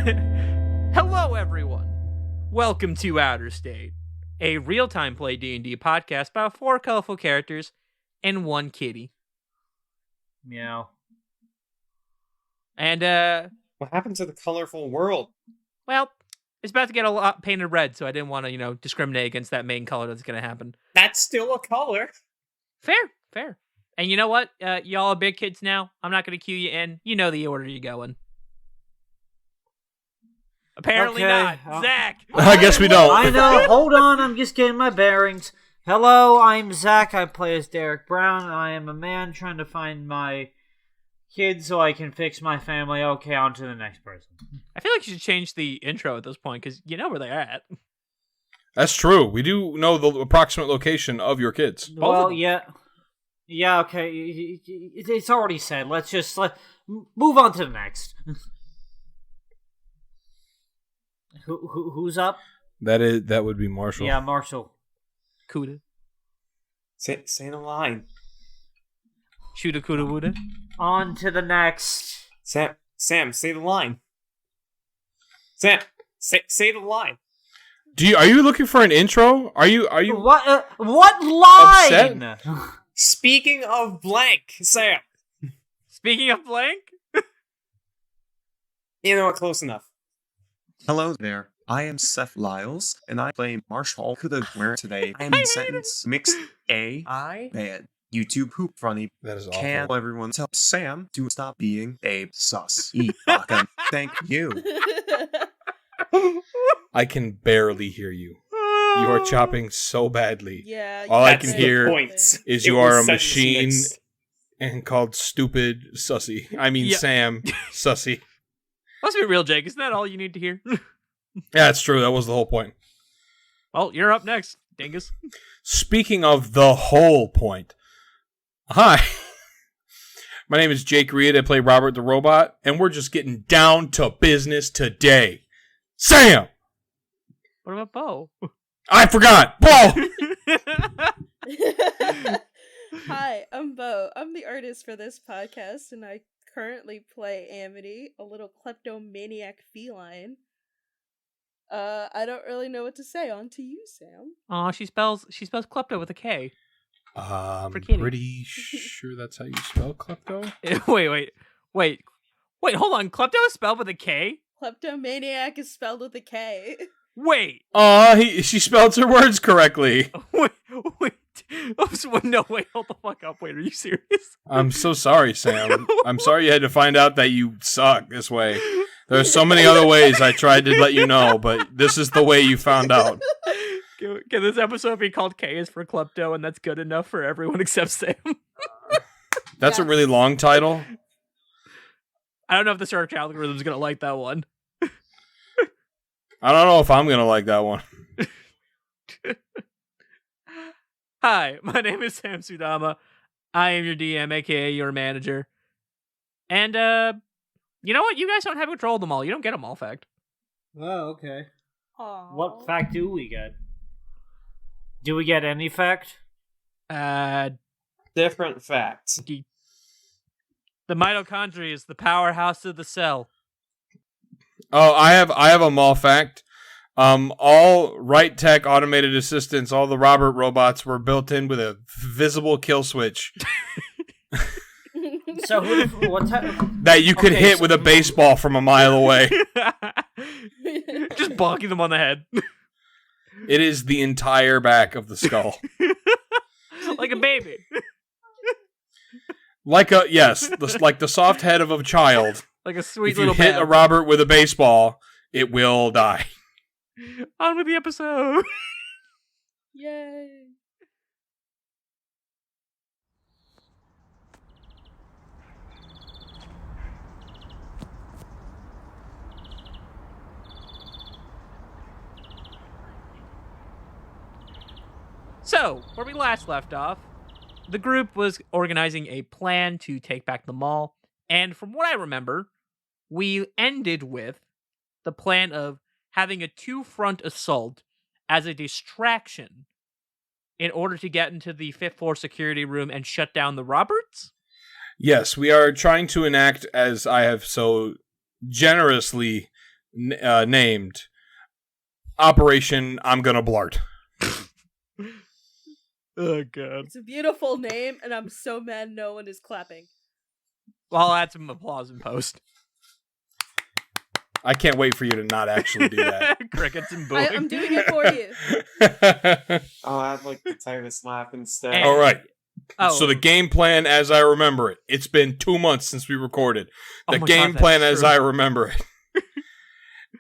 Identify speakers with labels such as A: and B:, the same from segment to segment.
A: Hello, everyone. Welcome to Outer State, a real-time play D&D podcast about 4 colorful characters and 1 kitty.
B: Meow.
A: And,
C: What happened to the colorful world?
A: well, it's about to get a lot painted red, so I didn't want to, discriminate against that main color that's going to happen.
C: That's still a color.
A: Fair. And you know what? Y'all are big kids now. I'm not going to cue you in. You know the order you're going. Apparently
B: Okay.
A: not. Zach!
D: I guess we don't.
B: I know. Hold on. I'm just getting my bearings. Hello, I'm Zach. I play as Derek Brown. I am a man trying to find my kids so I can fix my family. Okay, on to the next person.
A: I feel like you should change the intro at this point, because you know where they're at.
D: That's true. We do know the approximate location of your kids.
B: Well, yeah. Yeah, okay. It's already said. Let's just move on to the next. Who's up?
D: That would be Marshall.
B: Yeah, Marshall.
A: Kuda.
C: Say the line.
A: Shooda kuda wooda.
B: On to the next.
C: Sam, say the line. Sam, say the line.
D: Are you looking for an intro? Are you
B: What line?
D: upset?
C: Speaking of blank, Sam.
A: Speaking of blank,
C: You know what? Close enough.
E: Hello there, I am Seth Lyles, and I play Marshall Kuda, where today I am in sentence mixed AI bad. YouTube hoop funny.
D: That is awful.
E: Can everyone tell Sam to stop being a sus? Fucking thank you.
D: I can barely hear you. You are chopping so badly.
F: Yeah.
D: All I
C: That's
D: can
C: the
D: hear
C: point.
D: is
C: It
D: you
C: was
D: are a
C: sentence
D: machine
C: mix.
D: and called stupid sussy. I mean
A: Yeah.
D: Sam sussy.
A: let's be real, Jake. Isn't that all you need to hear?
D: Yeah, it's true. That was the whole point.
A: Well, you're up next, dingus.
D: Speaking of the whole point. Hi. My name is Jake Reed. I play Robert the Robot, and we're just getting down to business today. Sam!
A: What about Bo?
D: I forgot! Whoa!
F: Hi, I'm Bo. I'm the artist for this podcast, and I currently play Amity, a little kleptomaniac feline. I don't really know what to say. On to you, Sam.
A: Aw, she spells klepto with a K.
D: I'm
A: For kitty.
D: pretty sure that's how you spell klepto.
A: Wait, hold on. Klepto is spelled with a K?
F: Kleptomaniac is spelled with a K.
A: Wait.
D: She spelled her words correctly.
A: Wait. No, wait, hold the fuck up. Wait, are you serious?
D: I'm so sorry, Sam. I'm sorry you had to find out that you suck this way. There's so many other ways I tried to let you know, but this is the way you found out.
A: Can this episode be called K is for klepto, and that's good enough for everyone except Sam?
D: That's a really long title.
A: I don't know if the search algorithm is going to like that one.
D: I don't know if I'm going to like that one.
A: Hi, my name is Sam Sudama. I am your DM, aka your manager. And, you know what? You guys don't have control of them all. You don't get them all, fact.
B: Oh, okay.
F: Aww.
B: What fact do we get? Do we get any fact?
C: Different facts.
A: The mitochondria is the powerhouse of the cell.
D: Oh, I have a mall fact. All right tech automated assistants, all the Robert robots were built in with a visible kill switch
B: So, what type?
D: that you could hit with a baseball from a mile away.
A: Just bonking them on the head.
D: It is the entire back of the skull.
A: Like a baby.
D: Like the soft head of a child.
A: Like a sweet
D: If you
A: little
D: hit a
A: bab.
D: Robert with a baseball, it will die.
A: On with the episode.
F: Yay.
A: So, where we last left off, the group was organizing a plan to take back the mall, and from what I remember, we ended with the plan of having a two-front assault as a distraction in order to get into the fifth floor security room and shut down the Roberts?
D: Yes, we are trying to enact, as I have so generously named Operation I'm Gonna Blart.
A: Oh, God.
F: It's a beautiful name, and I'm so mad no one is clapping.
A: Well, I'll add some applause in post.
D: I can't wait for you to not actually do that.
A: Crickets and booing.
F: I'm doing it for you.
C: Oh, I'd like to type a slap instead.
A: Hey.
D: All right.
A: Oh,
D: So the game plan as I remember it. It's been 2 months since we recorded.
A: Oh
D: The
A: my
D: game
A: God,
D: plan
A: that's
D: as
A: true.
D: I remember it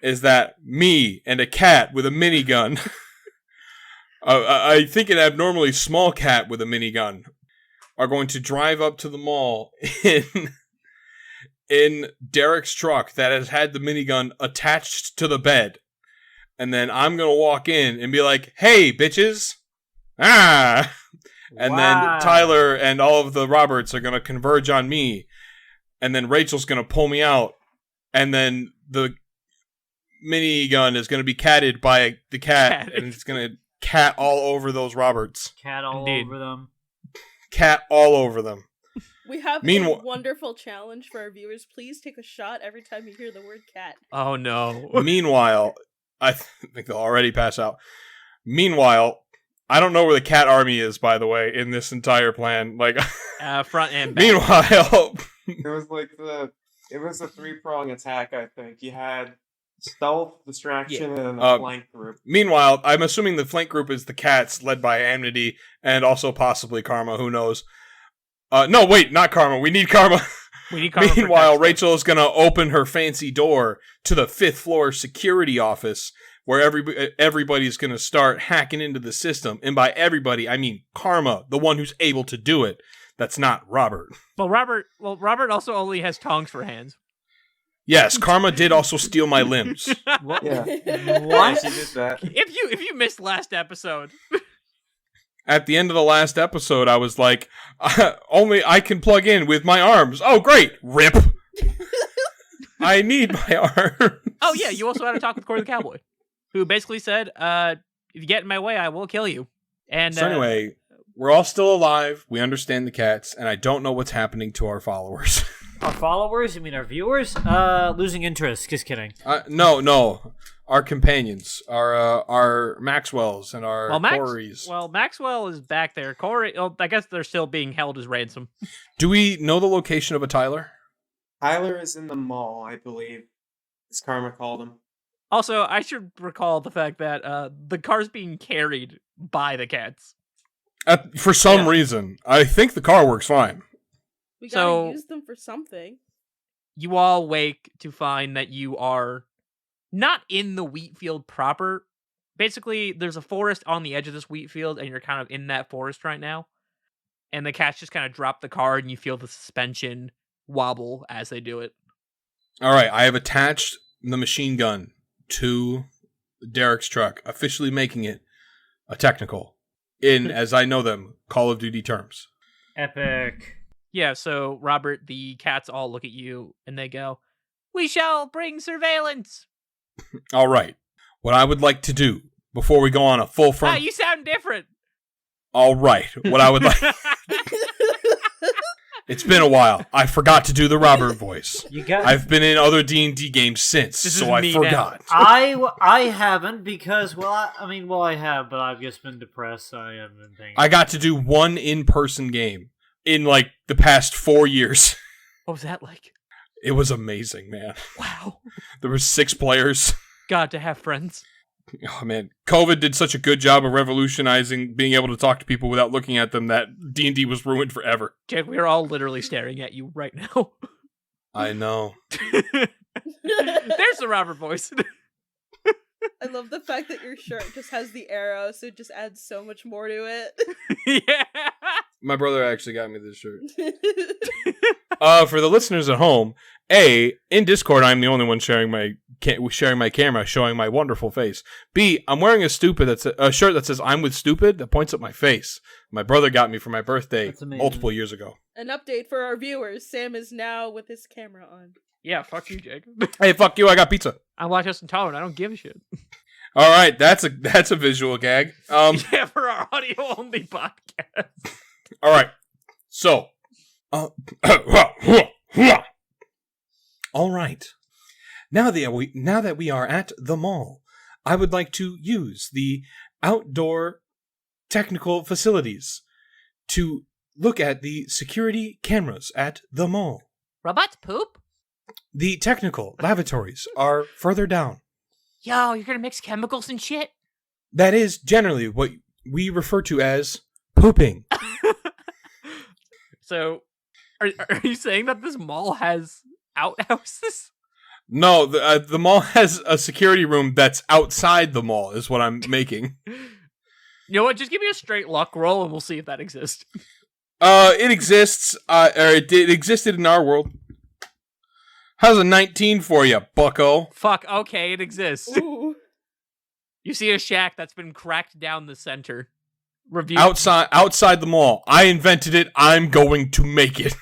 D: is that me and a cat with a minigun, I think an abnormally small cat with a minigun, are going to drive up to the mall in Derek's truck that has had the minigun attached to the bed. And then I'm going to walk in and be like, "Hey, bitches." Ah. And
B: Wow.
D: then Tyler and all of the Roberts are going to converge on me. And then Rachel's going to pull me out. And then the minigun is going to be catted by the cat.
A: Catted.
D: And it's going to cat all over those Roberts.
B: Cat all
A: Indeed.
B: over them.
D: Cat all over them.
F: We have
D: Meanwhile-
F: a wonderful challenge for our viewers. Please take a shot every time you hear the word cat.
A: Oh, no.
D: Meanwhile, I think they'll already pass out. Meanwhile, I don't know where the cat army is, by the way, in this entire plan. Like,
A: Front and back.
D: meanwhile,
C: It was like it was a 3-prong attack, I think. You had stealth, distraction, and a flank group.
D: meanwhile, I'm assuming the flank group is the cats, led by Amity and also possibly Karma. Who knows? No, wait, not Karma. We need Karma.
A: We need Karma for
D: Meanwhile,
A: text.
D: Rachel is going to open her fancy door to the 5th floor security office where everybody's going to start hacking into the system. And by everybody, I mean Karma, the one who's able to do it. That's not Robert.
A: Well, Robert also only has tongs for hands.
D: Yes, Karma did also steal my limbs.
B: What?
C: Yeah.
B: What?
C: She did that.
A: If you missed last episode,
D: At the end of the last episode, I was like, only I can plug in with my arms. Oh, great. Rip. I need my arms.
A: oh yeah, you also had a talk with Corey the Cowboy, who basically said, "If you get in my way, I will kill you." And
D: So anyway, we're all still alive. We understand the cats, and I don't know what's happening to our followers.
B: Our followers? You mean our viewers? Losing interest. Just kidding.
D: No. Our companions, our Maxwells and our Corys.
A: Maxwell is back there. Corey, I guess they're still being held as ransom.
D: Do we know the location of a Tyler?
C: Tyler is in the mall, I believe. As Karma called him.
A: Also, I should recall the fact that the car's being carried by the cats.
D: For some reason, I think the car works fine.
F: We
A: So-
F: gotta use them for something.
A: You all wake to find that you are not in the wheat field proper. Basically, there's a forest on the edge of this wheat field, and you're kind of in that forest right now. And the cats just kind of drop the car, and you feel the suspension wobble as they do it.
D: All right, I have attached the machine gun to Derek's truck, officially making it a technical in, as I know them, Call of Duty terms.
B: Epic.
A: Yeah, so Robert, the cats all look at you, and they go, "We shall bring surveillance."
D: All right, what I would like to do before we go on a full
A: Ah,
D: front.
A: you sound different.
D: All right, what I would like. It's been a while. I forgot to do the Robert voice.
B: You got.
D: I've been in other D&D games since,
A: This
D: so
A: is
D: I
A: me
D: forgot.
B: I haven't because I have, but I've just been depressed. So I haven't been thinking.
D: I got to do one in-person game in like the past 4 years.
A: What was that like?
D: It was amazing, man.
A: Wow.
D: There were 6 players.
A: God, to have friends.
D: Oh man, COVID did such a good job of revolutionizing being able to talk to people without looking at them that D&D was ruined forever.
A: Jake, we are all literally staring at you right now.
D: I know.
A: There's the Robert voice.
F: I love the fact that your shirt just has the arrow, so it just adds so much more to it.
A: Yeah.
D: My brother actually got me this shirt. For the listeners at home, in Discord, I'm the only one sharing my camera, showing my wonderful face. B, I'm wearing a shirt that says "I'm with Stupid" that points at my face. My brother got me for my birthday
B: That's amazing.
D: multiple years ago.
F: An update for our viewers: Sam is now with his camera on.
A: Yeah, fuck you, Jake.
D: Hey, fuck you! I got pizza.
A: I'm lactose intolerant. I don't give a shit.
D: All right, that's a visual gag.
A: Yeah, for our audio only podcast.
D: All right, so, all right. Now that we are at the mall, I would like to use the outdoor technical facilities to look at the security cameras at the mall.
A: Robots poop?
D: The technical lavatories are further down.
A: Yo, you're gonna mix chemicals and shit?
D: That is generally what we refer to as pooping.
A: So, are you saying that this mall has outhouses?
D: No, the mall has a security room that's outside the mall, is what I'm making.
A: You know what? Just give me a straight luck roll and we'll see if that exists.
D: It exists, or it existed in our world. How's a 19 for you, bucko?
A: Fuck, okay, it exists.
F: Ooh.
A: You see a shack that's been cracked down the center. Review.
D: Outside the mall. I invented it. I'm going to make it.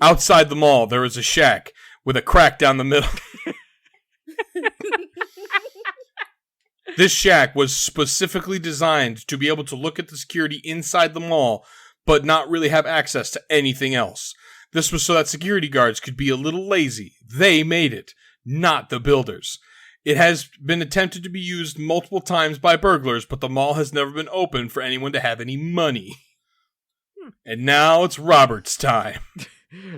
D: Outside the mall, there is a shack with a crack down the middle. This shack was specifically designed to be able to look at the security inside the mall, but not really have access to anything else. This was so that security guards could be a little lazy. They made it, not the builders. It has been attempted to be used multiple times by burglars, but the mall has never been open for anyone to have any money. And now it's Robert's time.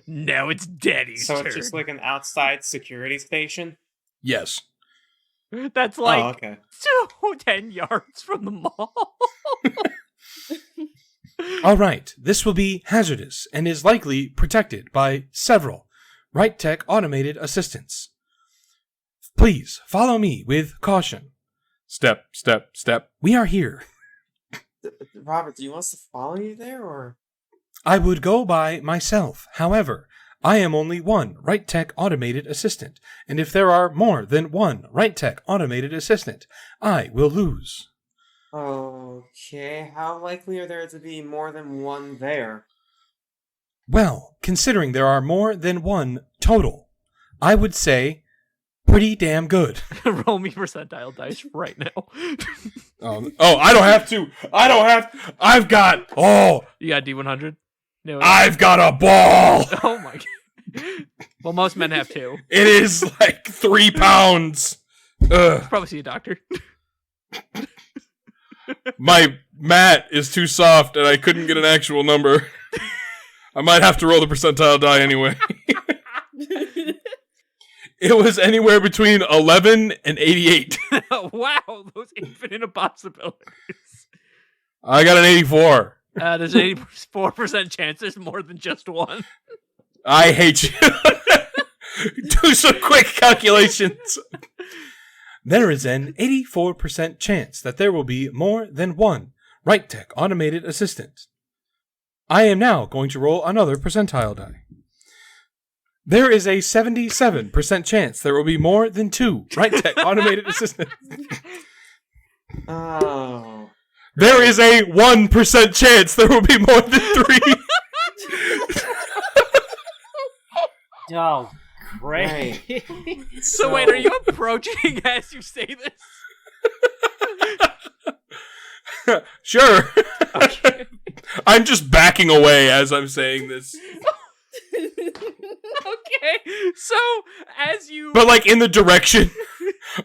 A: Now it's Daddy's
C: So
A: turn.
C: it's just like an outside security station?
D: Yes.
A: That's like
C: Oh, okay.
A: 10 yards from the mall.
D: All right, this will be hazardous and is likely protected by several Right Tech automated assistants. Please follow me with caution. Step, step, step. We are here.
C: Robert, do you want us to follow you there, or?
D: I would go by myself. However, I am only one Right Tech automated assistant, and if there are more than one Right Tech automated assistant, I will lose.
C: Okay, how likely are there to be more than one there?
D: Well, considering there are more than one total, I would say pretty damn good.
A: Roll me percentile dice right now.
D: I don't have to. I've got.
A: You got D100? No.
D: I've got a ball.
A: Oh my god. Well, most men have two.
D: It is like 3 pounds. Ugh.
A: Probably see a doctor.
D: My mat is too soft and I couldn't get an actual number. I might have to roll the percentile die anyway. It was anywhere between 11 and 88.
A: Wow, those infinite possibilities.
D: I got an 84.
A: There's an 84% chance there's more than just one.
D: I hate you. Do some quick calculations. There is an 84% chance that there will be more than one Right Tech automated assistant. I am now going to roll another percentile die. There is a 77% chance there will be more than 2 Right Tech automated assistants.
C: Oh.
D: There is a 1% chance there will be more than 3.
B: Oh, great.
A: So wait, are you approaching as you say this?
D: Sure. Okay. I'm just backing away as I'm saying this.
A: Okay, so as you...
D: But like in the direction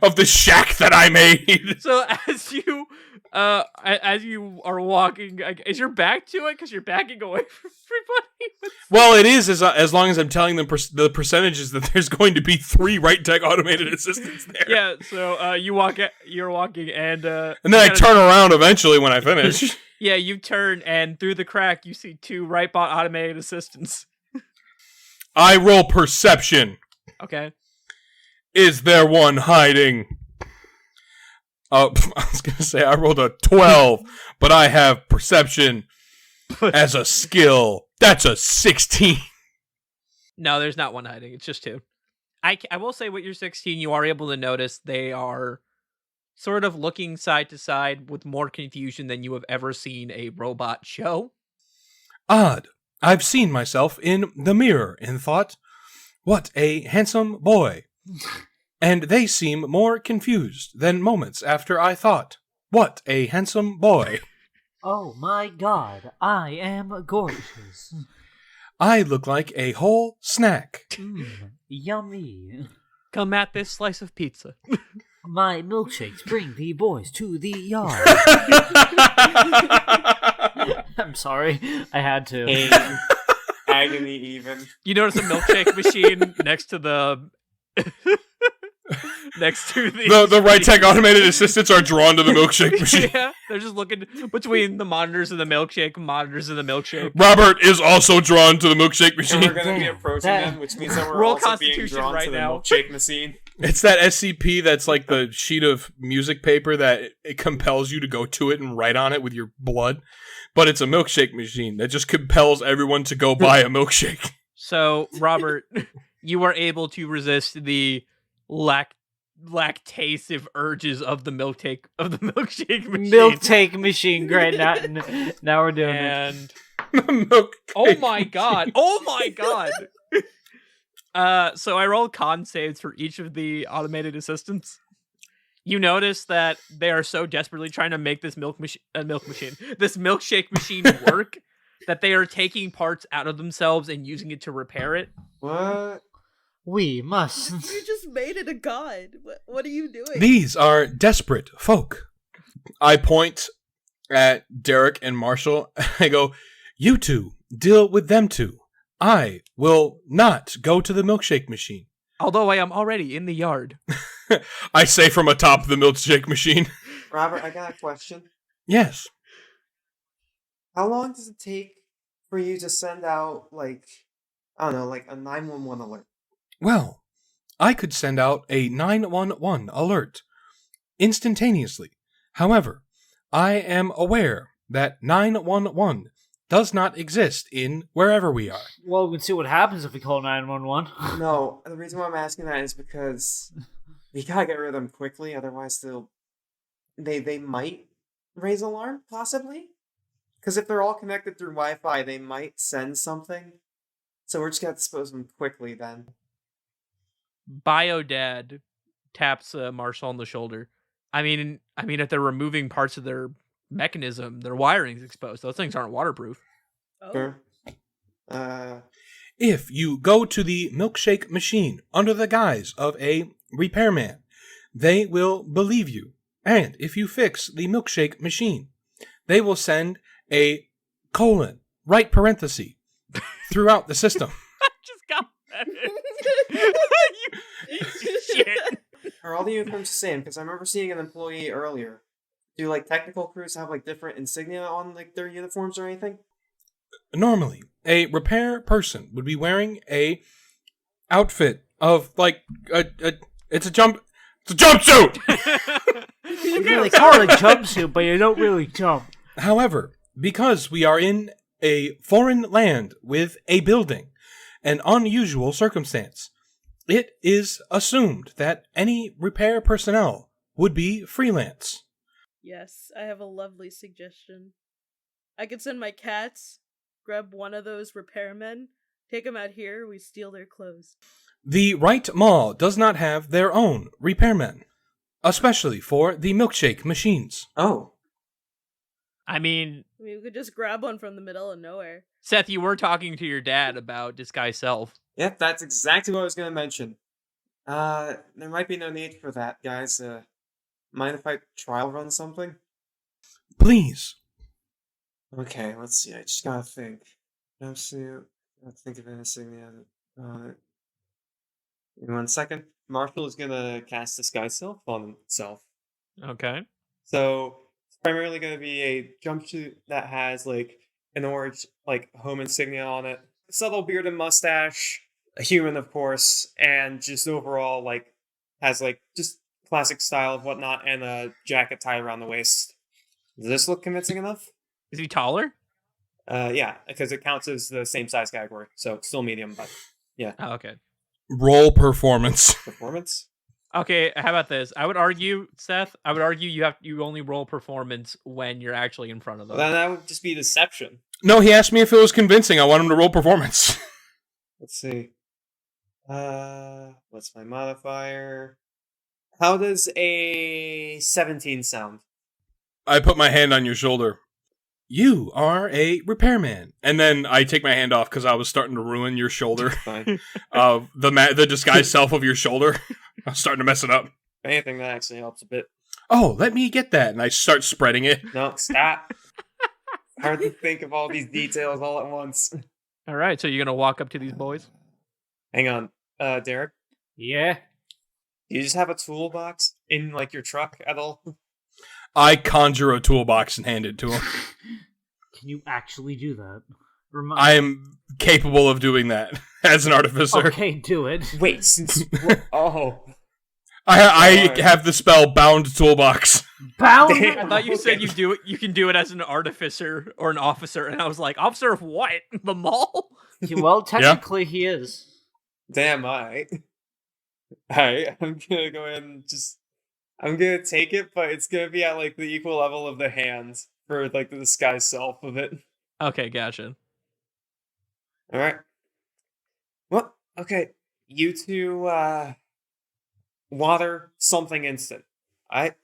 D: of the shack that I made.
A: So as you are walking, is your back to it? Because you're backing away from everybody?
D: Well, it is as long as I'm telling them the percentages that there's going to be 3 Right Tech automated assistants there.
A: Yeah, so you're walking and
D: then I turn around eventually when I finish.
A: Yeah, you turn and through the crack you see 2 Rightbot automated assistants.
D: I roll perception.
A: Okay.
D: Is there one hiding? I was going to say I rolled a 12, but I have perception as a skill. That's a 16.
A: No, there's not one hiding. It's just 2. I will say with your 16, you are able to notice they are sort of looking side to side with more confusion than you have ever seen a robot show.
D: Odd. I've seen myself in the mirror and thought, what a handsome boy. And they seem more confused than moments after I thought, what a handsome boy.
B: Oh my god, I am gorgeous.
D: I look like a whole snack.
B: Yummy.
A: come at this slice of pizza.
B: My milkshakes bring the boys to the yard. I'm sorry, I had to.
C: Pain, agony, even.
A: You notice a milkshake machine next to the
D: the right tech automated assistants are drawn to the milkshake machine.
A: Yeah, they're just looking between the monitors and the milkshake.
D: Robert is also drawn to the milkshake
C: And
D: machine.
C: we're going to be approaching them, which means that we're
A: Roll
C: also being
A: Constitution
C: drawn
A: right
C: to the
A: now.
C: milkshake machine.
D: It's that SCP that's like the sheet of music paper that it compels you to go to it and write on it with your blood. But it's a milkshake machine that just compels everyone to go buy a milkshake.
A: So, Robert, you are able to resist the lactasive urges of the milkshake machine.
B: Milk-take machine, great. Now we're doing it.
A: And
D: Milk.
A: oh my god! So I rolled con saves for each of the automated assistants. You notice that they are so desperately trying to make this this milkshake machine work that they are taking parts out of themselves and using it to repair it.
C: What?
B: We must.
F: You just made it a god. What are you doing?
D: These are desperate folk. I point at Derek and Marshall. I go, you two, deal with them two. I will not go to the milkshake machine.
A: Although I am already in the yard.
D: I say from atop the milkshake machine.
C: Robert, I got a question.
D: Yes.
C: How long does it take for you to send out, like, I don't know, like a 911 alert?
D: Well, I could send out a 911 alert instantaneously. However, I am aware that 911 does not exist in wherever we are.
B: Well, we can see what happens if we call 911.
C: No, the reason why I'm asking that is because we gotta get rid of them quickly, otherwise they might raise alarm, possibly? Because if they're all connected through Wi-Fi, they might send something. So we're just gonna dispose of them quickly then.
A: Biodad taps Marshall on the shoulder. I mean, if they're removing parts of their mechanism, their wiring's exposed. Those things aren't waterproof.
F: Oh.
C: Sure.
D: If you go to the milkshake machine under the guise of a repairman, they will believe you. And if you fix the milkshake machine, they will send a colon, right parenthesis, throughout the system.
A: I just got that. you shit.
C: Are all the uniforms the same? Because I remember seeing an employee earlier. Do, like, technical crews have, like, different insignia on, like, their uniforms or anything?
D: Normally, a repair person would be wearing a outfit of, like, it's a jumpsuit!
B: You really call it a jumpsuit, but you don't really jump.
D: However, because we are in a foreign land with a building, an unusual circumstance, it is assumed that any repair personnel would be freelance.
F: Yes, I have a lovely suggestion. I could send my cats, grab one of those repairmen, take them out here, we steal their clothes.
D: The Right Mall does not have their own repairmen, especially for the milkshake machines.
C: Oh.
A: I mean,
F: we could just grab one from the middle of nowhere.
A: Seth, you were talking to your dad about disguise self.
C: Yep, that's exactly what I was going to mention. There might be no need for that, guys. Mind if I trial run something?
D: Please.
C: Okay, let's see. I just gotta think. Jumpsuit. Let's think of an insignia. Give me 1 second. Marshall is gonna cast Disguise Self on himself.
A: Okay.
C: So it's primarily gonna be a jumpsuit that has like an orange like home insignia on it, a subtle beard and mustache, a human of course, and just overall like has like just classic style and whatnot, and a jacket tied around the waist. Does this look convincing enough?
A: Is he taller?
C: Yeah, because it counts as the same size category, so it's still medium, but yeah.
A: Oh, okay.
D: Roll performance.
C: Performance?
A: Okay, how about this? I would argue, Seth, you only roll performance when you're actually in front of them.
C: Well, then that would just be deception.
D: No, he asked me if it was convincing. I want him to roll performance.
C: Let's see. What's my modifier? How does a 17 sound?
D: I put my hand on your shoulder. You are a repairman. And then I take my hand off because I was starting to ruin your shoulder.
C: Fine.
D: The disguised self of your shoulder. I'm starting to mess it up.
C: If anything, that actually helps a bit.
D: Oh, let me get that. And I start spreading it.
C: No, stop. Hard to think of all these details all at once.
A: All right, so you're gonna walk up to these boys.
C: Hang on, Derek.
B: Yeah.
C: Do you just have a toolbox in like your truck at all?
D: I conjure a toolbox and hand it to him.
B: Can you actually do that?
D: I am capable of doing that as an artificer.
B: Okay, do it.
C: Wait, since oh,
D: I have the spell Bound Toolbox.
B: Bound.
A: I thought you said you can do it as an artificer or an officer, and I was like, officer of what? The mall?
B: Well, technically he is.
C: damn! Alright, I'm gonna go ahead and I'm gonna take it, but it's gonna be at like the equal level of the hands for like the disguise self of it.
A: Okay, gotcha.
C: All right. Well, okay. You two, water something instant. Alright?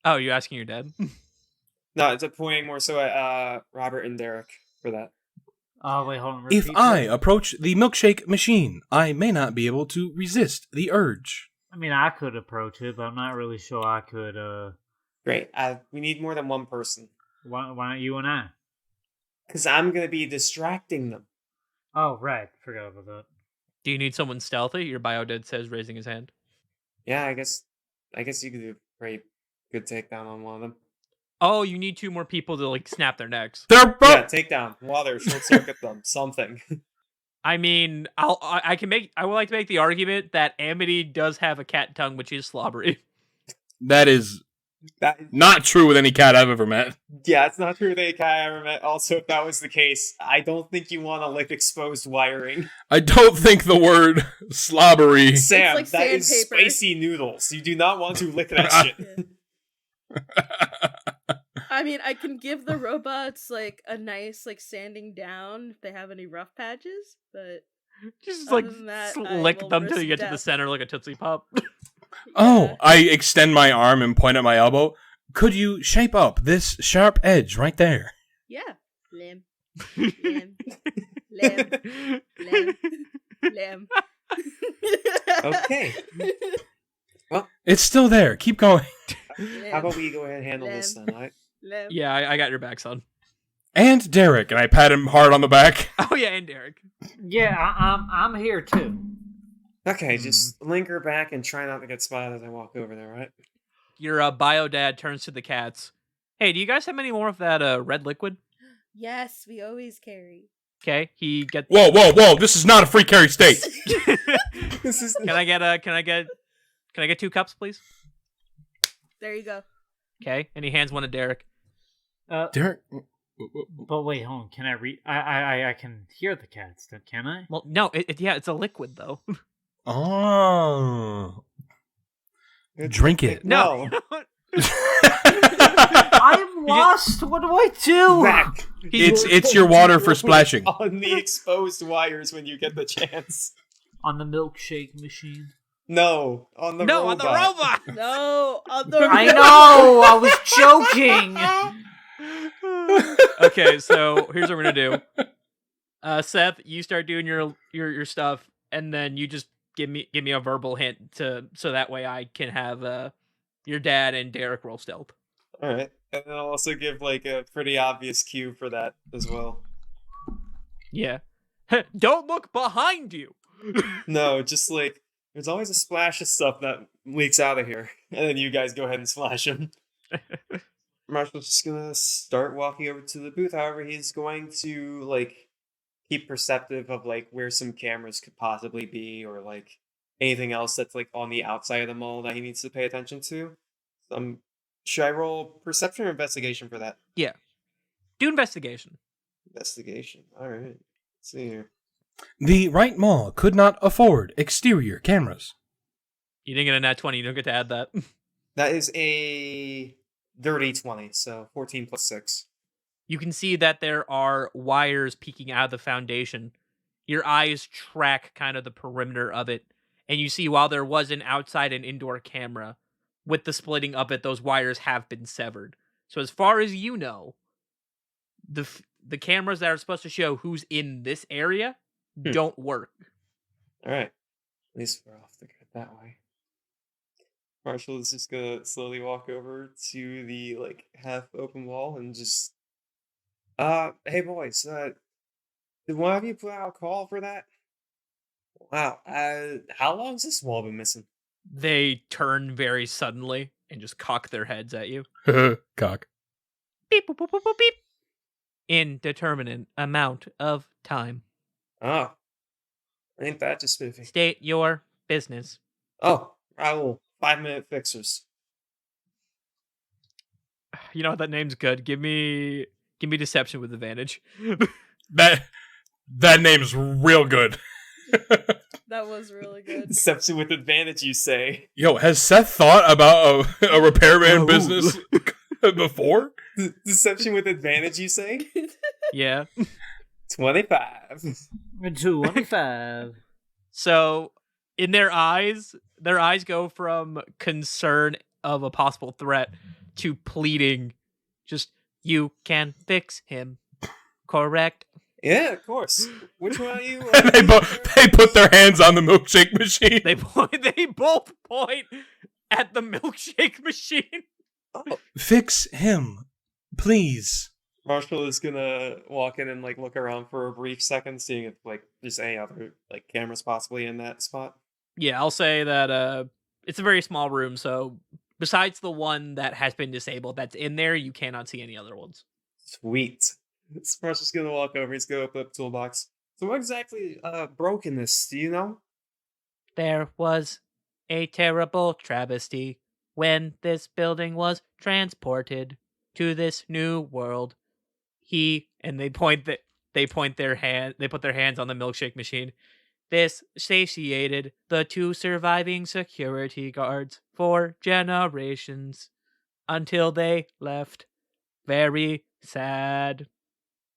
A: Oh, you're asking your dad?
C: No, it's pointing more so at Robert and Derek for that.
B: Oh, wait, hold on.
D: If
B: repeat
D: I
B: that.
D: approach the milkshake machine, I may not be able to resist the urge.
B: I mean, I could approach it, but I'm not really sure I could,
C: Great. We need more than one person.
B: why not you and I?
C: Because I'm going to be distracting them.
B: Oh, right. Forgot about that.
A: Do you need someone stealthy? Your bio dad says, raising his hand.
C: Yeah, I guess you could do a pretty good takedown on one of them.
A: Oh, you need 2 more people to like snap their necks.
D: They're
C: Yeah,
D: both.
C: takedown. Water, short circuit them. Something.
A: I mean, I would like to make the argument that Amity does have a cat tongue, which is slobbery.
D: That is
C: That
D: not true with any cat I've ever met.
C: Yeah, it's not true that guy I ever met. Also, if that was the case, I don't think you want to lick exposed wiring.
D: I don't think the word slobbery.
C: Sam,
F: like
C: that is
F: sandpaper.
C: spicy noodles. You do not want to lick that shit.
F: I mean, I can give the robots like a nice like sanding down if they have any rough patches, but
A: Just
F: Other
A: like
F: than that, I
A: lick
F: will
A: them till
F: risk
A: you get to the
F: death.
A: center like a Tootsie Pop.
D: Oh, I extend my arm and point at my elbow. Could you shape up this sharp edge right there?
F: yeah, lamb, lamb, lamb, lamb, lamb.
C: Okay.
D: It's still there. Keep going.
C: How about we go ahead and handle this then, alright?
F: Lamb.
A: Yeah, I got your back, son.
D: And Derek, and I pat him hard on the back.
A: Oh yeah, and Derek.
B: Yeah, I'm here too.
C: Okay, just linger back and try not to get spotted as I walk over there, right?
A: Your bio dad turns to the cats. Hey, do you guys have any more of that red liquid?
F: Yes, we always carry.
A: Okay, he gets.
D: Whoa, whoa, whoa! This is not a free carry state.
C: This is
A: Can I get 2 cups, please?
F: There you go.
A: Okay, and he hands one to Derek.
D: Derek,
B: But wait, hold on. Can I read? I can hear the cats. Can I?
A: Well, no, it's a liquid though.
D: oh, drink it.
C: No.
B: I'm lost. What do I do?
C: Back.
D: It's your water for splashing.
C: On the exposed wires when you get the chance.
B: On the milkshake machine.
C: No, on the
A: No,
C: robot.
A: on the robot.
F: No, on the
B: I know. I was joking.
A: Okay, so here's what we're gonna do. Seth, you start doing your stuff, and then you just give me a verbal hint so that way I can have your dad and Derek roll stealth.
C: All right, and then I'll also give like a pretty obvious cue for that as well.
A: Yeah. Don't look behind you.
C: No, just like there's always a splash of stuff that leaks out of here, and then you guys go ahead and splash him. Marshall's just gonna start walking over to the booth. However, he's going to like keep perceptive of like where some cameras could possibly be, or like anything else that's like on the outside of the mall that he needs to pay attention to. Should I roll perception or investigation for that?
A: Do investigation.
C: Investigation. All right. Let's see here.
D: The right mall could not afford exterior cameras.
A: You didn't get a nat 20. You don't get to add that.
C: That is a dirty 20, so 14 plus 6.
A: You can see that there are wires peeking out of the foundation. Your eyes track kind of the perimeter of it, and you see while there was an outside and indoor camera, with the splitting of it, those wires have been severed. So as far as you know, the cameras that are supposed to show who's in this area don't work.
C: All right. At least we're off the grid that way. Marshall is just gonna slowly walk over to the like half open wall and just hey boys, did one of you put out a call for that? Wow, how long's this wall been missing?
A: They turn very suddenly and just cock their heads at you.
D: Cock.
A: Beep, boop, boop, boop, boop, beep. Indeterminate amount of time.
C: Oh, ain't that just spiffy?
A: State your business.
C: Oh, Raul, 5-minute fixers.
A: You know what? That name's good. Give me deception with advantage.
D: That name's real good.
F: That was really good.
C: Deception with advantage, you say?
D: Yo, has Seth thought about a repairman
A: Oh.
D: business before?
C: Deception with advantage, you say?
A: Yeah.
C: 25.
B: 25.
A: So in their eyes go from concern of a possible threat to pleading. Just, you can fix him. Correct?
C: Yeah, of course. Which one are you?
D: And they put their hands on the milkshake machine.
A: They both point at the milkshake machine.
C: Oh.
D: Fix him, please.
C: Marshall is gonna walk in and like look around for a brief second, seeing if like there's any other like cameras possibly in that spot.
A: Yeah, I'll say that it's a very small room, so besides the one that has been disabled that's in there, you cannot see any other ones.
C: Sweet. Marshall's gonna walk over. He's gonna open up the toolbox. So what exactly broke in this? Do you know?
A: There was a terrible travesty when this building was transported to this new world. They put their hands on the milkshake machine. This satiated the 2 surviving security guards for generations until they left. Very sad.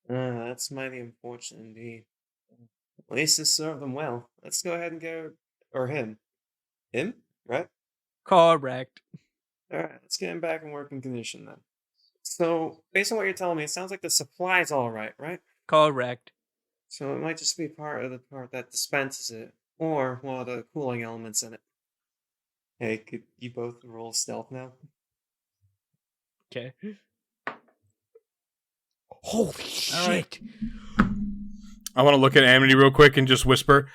C: That's mighty unfortunate indeed. At least it served them well. Let's go ahead and go, or him. Him? Right?
A: Correct.
C: Alright, let's get him back in working condition then. So, based on what you're telling me, it sounds like the supply's alright, right?
A: Correct.
C: So it might just be part of the part that dispenses it, or one of the cooling elements in it. Hey, could you both roll stealth now?
A: Okay. Holy shit.
D: I want to look at Amity real quick and just whisper,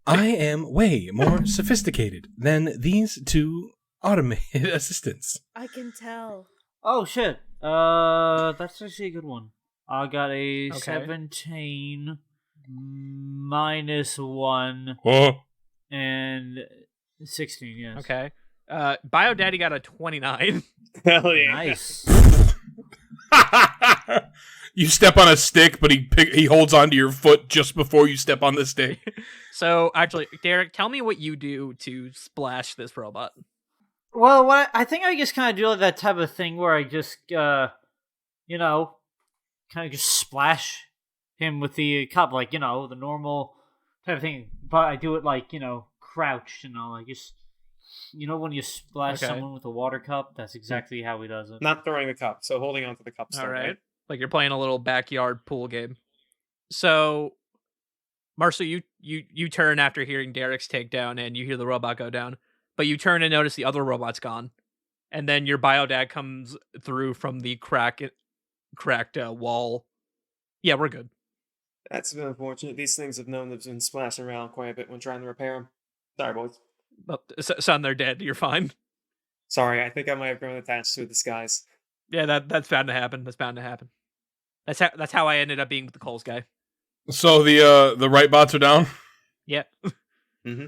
D: I am way more sophisticated than these 2 automated assistants.
F: I can tell.
B: Oh shit. That's actually a good one. I got a
A: Okay.
B: 17 minus 1
D: Oh.
B: and 16, yes.
A: Okay. Bio Daddy got a 29.
C: Hell yeah.
B: Nice.
D: You step on a stick, but he holds onto your foot just before you step on the stick.
A: So, actually, Derek, tell me what you do to splash this robot.
B: Well, I think I just kind of do like that type of thing where I just, kind of just splash him with the cup, like, the normal type of thing. But I do it like, crouched, like just, when you splash
A: Okay.
B: someone with a water cup, that's exactly how he does it.
C: Not throwing the cup, so holding onto the cup still,
A: All right. Like you're playing a little backyard pool game. So, Marshall, you turn after hearing Derek's takedown and you hear the robot go down, but you turn and notice the other robot's gone. And then your biodad comes through from the cracked wall. Yeah, we're good.
C: That's been unfortunate. These things have known they've been splashing around quite a bit when trying to repair them. Sorry, boys.
A: But, son, they're dead. You're fine.
C: Sorry, I think I might have grown attached to a disguise.
A: Yeah, that's bound to happen. That's bound to happen. That's how I ended up being with the Coles guy.
D: So the right bots are down?
A: Yeah.
C: Mm-hmm.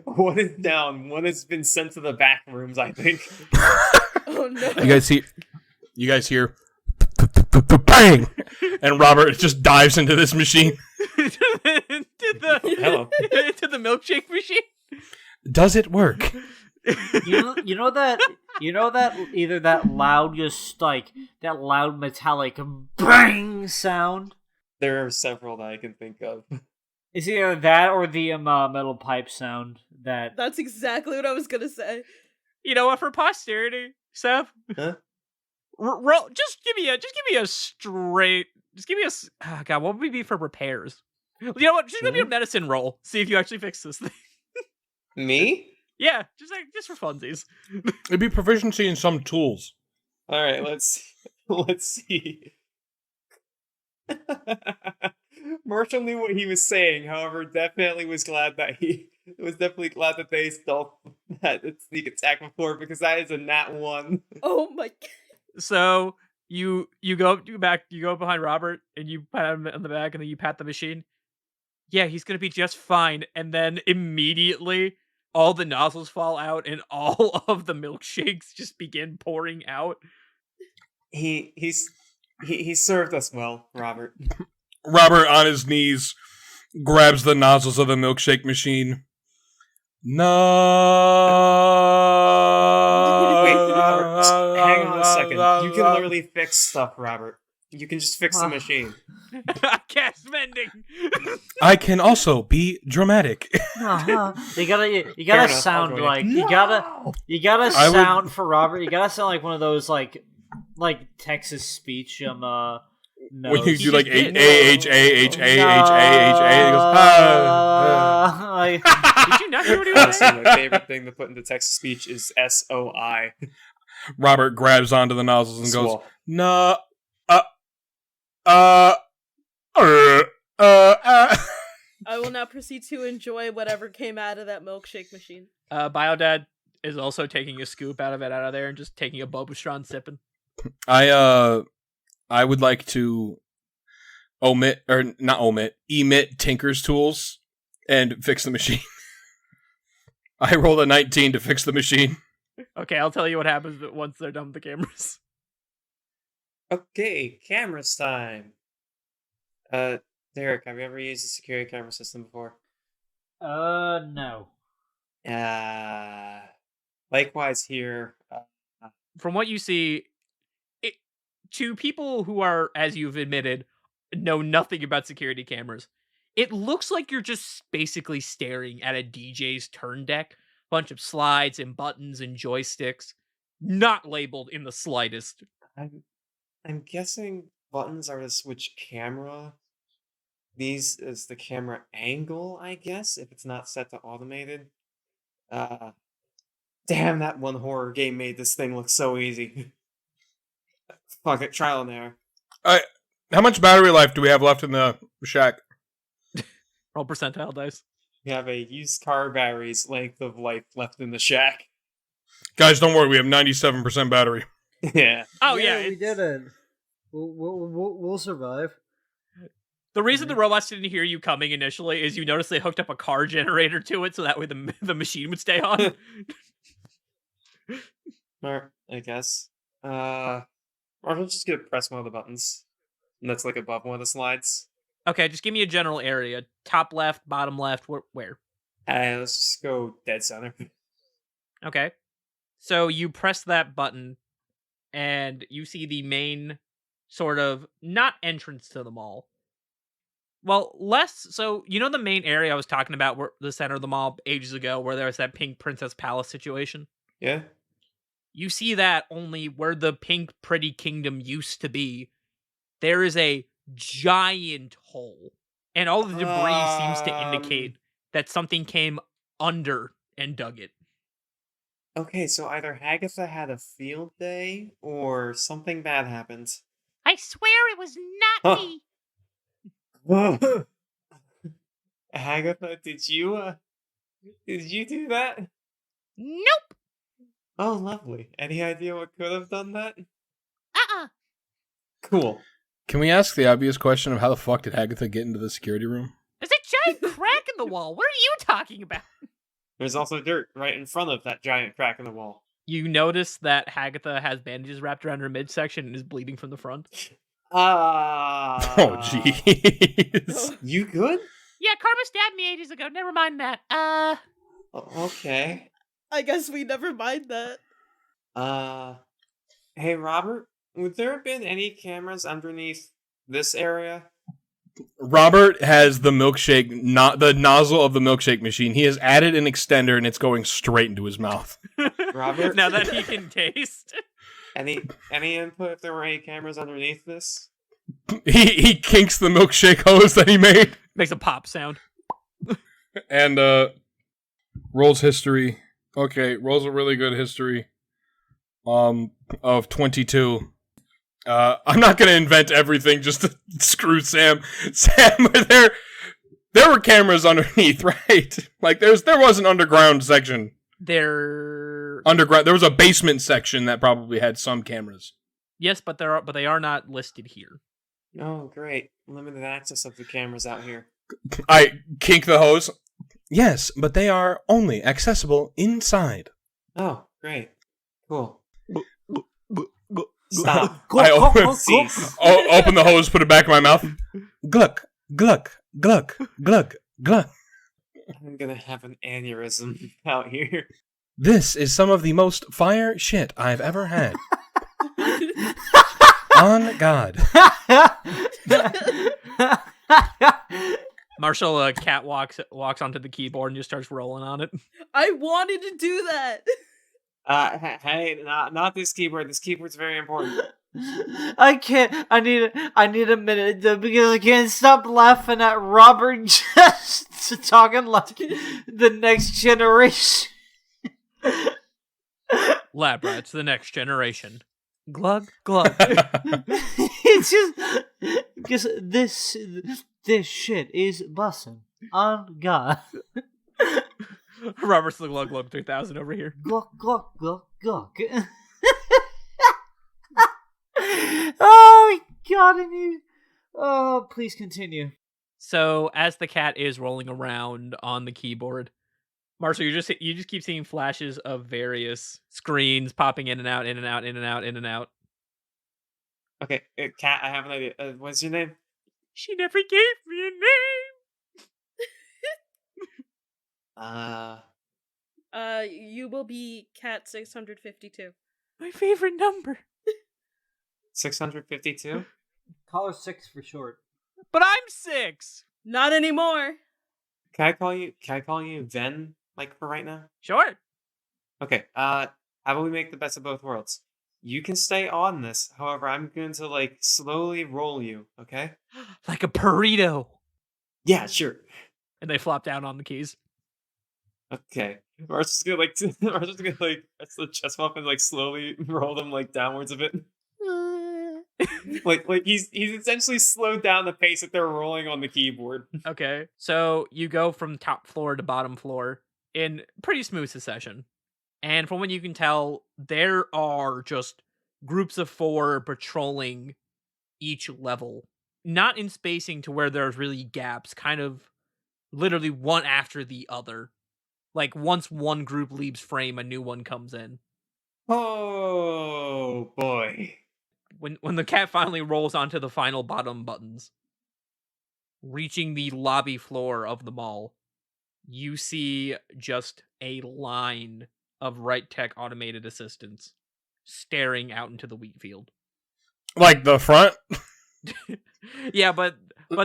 C: One is down. One has been sent to the back rooms, I think.
F: Oh no.
D: You guys hear bang! And Robert just dives into this machine.
C: Hello.
A: To the milkshake machine.
D: Does it work?
B: You know that either that loud, just like that loud metallic bang sound.
C: There are several that I can think of.
B: It's either that or the metal pipe sound that.
F: That's exactly what I was gonna say.
A: You know what? For posterity, Seth.
C: Huh?
A: Just give me a straight. Just give me a. Oh God, what would we be for repairs? You know what? Just give me a medicine roll. See if you actually fix this thing.
C: Me?
A: Yeah, just for funsies.
D: It'd be proficiency in some tools.
C: All right, let's see. Marshall knew what he was saying, however, definitely was glad that they stole that sneak attack before, because that is a nat 1.
F: Oh my god.
A: So you go behind Robert and you pat him on the back and then you pat the machine. Yeah, he's gonna be just fine. And then immediately all the nozzles fall out and all of the milkshakes just begin pouring out.
C: He served us well, Robert.
D: Robert, on his knees, grabs the nozzles of the milkshake machine. No.
C: Wait, Robert, hang on a second. You can literally fix stuff, Robert. You can just fix the machine.
A: Cast mending.
D: I can also be dramatic.
B: You gotta
C: enough,
B: sound
C: I'll join
B: like
C: you.
B: you gotta
D: I
B: sound for Robert. You gotta sound like one of those like Texas speech
D: When you
B: notes.
D: do like
A: just did.
D: A-H-A-H-A-H-A-H-A, and he goes,
B: Like-
A: Did you not hear what he was
C: Honestly,
A: saying?
C: my favorite thing to put into Texas speech is SOI.
D: Robert grabs onto the nozzles and goes,
C: Swole.
D: no,
F: I will now proceed to enjoy whatever came out of that milkshake machine.
A: Biodad is also taking a scoop out of there and just taking a Bobustron sipping.
D: I would like to emit Tinker's tools and fix the machine. I rolled a 19 to fix the machine.
A: Okay, I'll tell you what happens once they're done with the cameras.
C: Okay, cameras time. Derek, have you ever used a security camera system before?
B: no.
C: Likewise here.
A: From what you see, to people who are, as you've admitted, know nothing about security cameras, it looks like you're just basically staring at a DJ's turn deck. Bunch of slides and buttons and joysticks. Not labeled in the slightest.
C: I'm guessing buttons are to switch camera. These is the camera angle, I guess, if it's not set to automated. Damn, that one horror game made this thing look so easy. Fuck it, trial and error.
D: How much battery life do we have left in the shack?
A: Roll percentile dice.
C: We have a used car battery's length of life left in the shack.
D: Guys, don't worry, we have 97% battery.
C: Yeah.
A: Oh yeah,
B: we did it. We'll survive.
A: the reason the robots didn't hear you coming initially is you noticed they hooked up a car generator to it so that way the machine would stay on.
C: Alright, I guess. Or we'll just get press one of the buttons. And that's like above one of the slides.
A: Okay, just give me a general area. Top left, bottom left, where?
C: Let's just go dead center.
A: Okay. So you press that button, and you see the main sort of, not entrance to the mall. Well, so you know the main area I was talking about, where the center of the mall ages ago, where there was that pink Princess Palace situation?
C: Yeah?
A: You see that only where the pink pretty kingdom used to be, there is a giant hole. And all the debris seems to indicate that something came under and dug it.
C: Okay, so either Hagatha had a field day, or something bad happened.
A: I swear it was not
C: Huh.
A: me.
C: Hagatha, did you do that?
A: Nope.
C: Oh, lovely. Any idea what could have done that?
A: Uh-uh.
C: Cool.
D: Can we ask the obvious question of how the fuck did Hagatha get into the security room?
A: There's a giant crack in the wall. What are you talking about?
C: There's also dirt right in front of that giant crack in the wall.
A: You notice that Hagatha has bandages wrapped around her midsection and is bleeding from the front.
D: Oh, jeez.
C: You good?
A: Yeah, Karma stabbed me ages ago. Never mind that.
C: Okay.
F: I guess we never mind that.
C: Hey, Robert, would there have been any cameras underneath this area?
D: Robert has the milkshake, not the nozzle of the milkshake machine. He has added an extender and it's going straight into his mouth.
C: Robert?
A: Now that he can taste.
C: Any input if there were any cameras underneath this?
D: He kinks the milkshake hose that he made.
A: Makes a pop sound.
D: And rolls history. Okay, rolls a really good history of 22. I'm not gonna invent everything just to screw Sam. Sam, there were cameras underneath, right? Like there was an underground section. There was a basement section that probably had some cameras.
A: Yes, but they are not listed here.
C: Oh, great. Limited access of the cameras out here.
D: I kink the hose. Yes, but they are only accessible inside.
C: Oh, great. Cool.
B: Stop.
D: Open the hose, put it back in my mouth. Gluck, gluck, gluck, gluck, gluck.
C: I'm gonna have an aneurysm out here.
D: This is some of the most fire shit I've ever had. On God.
A: Marshall cat walks onto the keyboard and just starts rolling on it.
F: I wanted to do that.
C: Hey, not this keyboard. This keyboard's very important.
B: I can't. I need a minute because I can't stop laughing at Robert just talking like the next generation.
A: Lab rats, the next generation. Glug glug.
B: It's just this shit is bussin' on God.
A: Robert's the Glug Glug 3000 over here.
B: Glug glug glug glug. Oh my God! Oh, please continue.
A: So as the cat is rolling around on the keyboard, Marshall, you just keep seeing flashes of various screens popping in and out, in and out, in and out, in and out.
C: Okay, Cat, I have an idea. What's your name?
A: She never gave me a name.
F: You will be Cat 652.
A: My favorite number.
C: 652?
B: Call her 6 for short.
A: But I'm 6.
F: Not anymore.
C: Can I call you Ven, like, for right now?
A: Sure.
C: Okay, how about we make the best of both worlds? You can stay on this, however, I'm going to, like, slowly roll you, okay?
A: Like a burrito.
C: Yeah, sure.
A: And they flop down on the keys.
C: Okay. Marshall's gonna, like, press the chest bump and, like, slowly roll them, like, downwards a bit. like he's essentially slowed down the pace that they're rolling on the keyboard.
A: Okay. So you go from top floor to bottom floor in pretty smooth succession. And from what you can tell, there are just groups of 4 patrolling each level. Not in spacing to where there's really gaps, kind of literally one after the other. Like once one group leaves frame, a new one comes in.
C: Oh boy.
A: When the cat finally rolls onto the final bottom buttons, reaching the lobby floor of the mall, you see just a line of right tech automated assistants staring out into the wheat field.
D: Like the front?
A: Yeah, but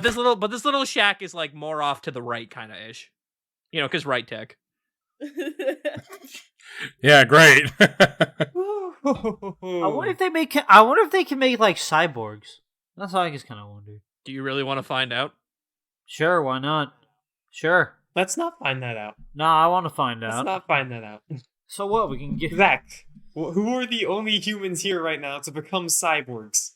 A: this little shack is like more off to the right kind of ish. You know, cuz right tech.
D: Yeah, great.
B: I wonder if they can make like cyborgs. That's what I just kind of wonder.
A: Do you really want to find out?
B: Sure, why not? Sure.
C: Let's not find that out.
B: No, I want to find
C: Let's
B: out.
C: not find that out.
B: So what? We can get
C: Zach, who are the only humans here right now to become cyborgs?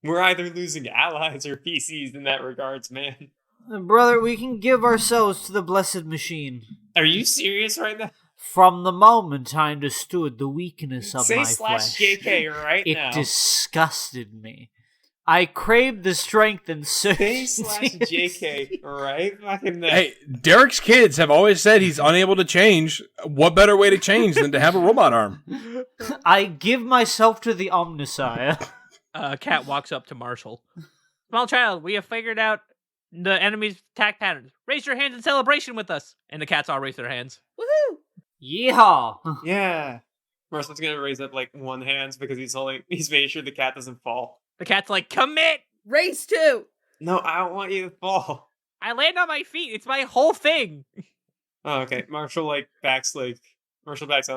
C: We're either losing allies or PCs in that regards, man.
B: Brother, we can give ourselves to the blessed machine.
C: Are you serious right now?
B: From the moment I understood the weakness of my flesh,
C: /JK right
B: it
C: now.
B: disgusted me. I craved the strength and
C: Say
B: certainty.
C: /JK right fucking now.
D: Hey, Derek's kids have always said he's unable to change. What better way to change than to have a robot arm?
B: I give myself to the Omnisire.
A: Cat walks up to Marshall. Small child, we have figured out the enemy's attack patterns. Raise your hands in celebration with us. And the cats all raise their hands.
F: Woohoo!
B: Yeehaw!
C: Yeah. Marcel's gonna raise up like one hand because he's making sure the cat doesn't fall.
A: The cat's like, commit!
F: Race 2!
C: No, I don't want you to fall.
A: I land on my feet. It's my whole thing.
C: Oh, okay. Marshall backs out